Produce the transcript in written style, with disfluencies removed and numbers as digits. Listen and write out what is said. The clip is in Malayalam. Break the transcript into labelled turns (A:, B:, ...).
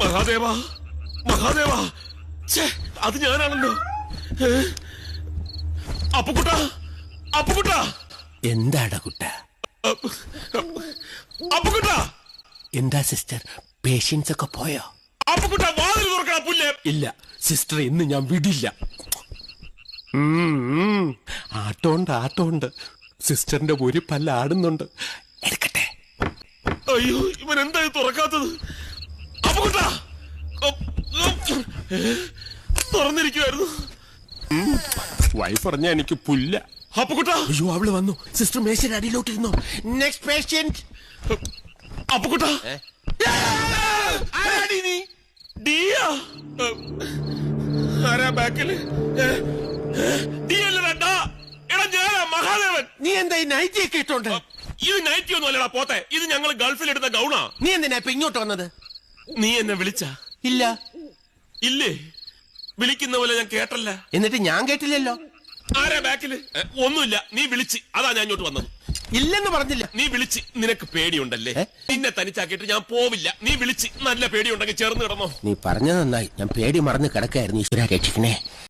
A: മഹാദേവ മഹാദേവ, അത് ഞാനാണല്ലോ. അപ്പുകുട്ട അപ്പുകുട്ട.
B: എന്താടാ കുട്ട?
A: അപ്പുകുട്ട.
B: എന്താ സിസ്റ്റർ, പേഷ്യൻസ് ഒക്കെ പോയോ?
A: അപ്പുകുട്ട വാതിൽ തുറക്കണ പുല്ലേ.
B: ഇല്ല സിസ്റ്റർ, ഇന്ന് ഞാൻ വിടില്ല. ആട്ടോണ്ട് സിസ്റ്ററിന്റെ ഒരു പല്ല ആടുന്നുണ്ട്. എടുക്കട്ടെ.
A: അയ്യോ, ഇവൻ എന്താ തുറക്കാത്തത്? അപ്പുകുട്ട തുറന്നിരിക്കുവായിരുന്നു.
B: വൈഫ് പറഞ്ഞ എനിക്ക് പുല്ല.
A: അപ്പുകുട്ട.
B: അയ്യോ, അവള് വന്നു. സിസ്റ്റർ മേശയുടെ അടിയിലോട്ടിരുന്നു. Next patient.
A: അപ്പുകുട്ട. ആരാ ബാക്കില്? മഹാദേവൻ.
B: നീ എന്താ ഈ നൈറ്റി ഒക്കെ ഇട്ടോണ്ട്?
A: ഇത് നൈറ്റി ഒന്നും അല്ലടാ പോത്തെ, ഇത് ഞങ്ങൾ ഗൾഫിൽ എടുത്ത ഗൗണാ.
B: നീ എന്തിനാ ഇപ്പൊ ഇങ്ങോട്ട് വന്നത്?
A: നീ എന്നെ വിളിച്ച?
B: ഇല്ല.
A: ഇല്ലേ? വിളിക്കുന്ന പോലെ ഞാൻ കേട്ടല്ല.
B: എന്നിട്ട് ഞാൻ കേട്ടില്ലല്ലോ.
A: ആരാ ബാക്കില്? ഒന്നുമില്ല, നീ വിളിച്ച്, അതാ ഞാൻ ഇങ്ങോട്ട് വന്നത്.
B: ഇല്ലെന്ന് പറഞ്ഞില്ല.
A: നീ വിളിച്ച്. നിനക്ക് പേടിയുണ്ടല്ലേ? നിന്നെ തനിച്ചാക്കിയിട്ട് ഞാൻ പോവില്ല. നീ വിളിച്ച്. നല്ല പേടിയുണ്ടെങ്കിൽ ചേർന്ന് കിടന്നോ.
B: നീ പറഞ്ഞത് നന്നായി. ഞാൻ പേടി മറന്ന് കിടക്കായിരുന്നു. ഈശ്വരാ രക്ഷിക്കണേ.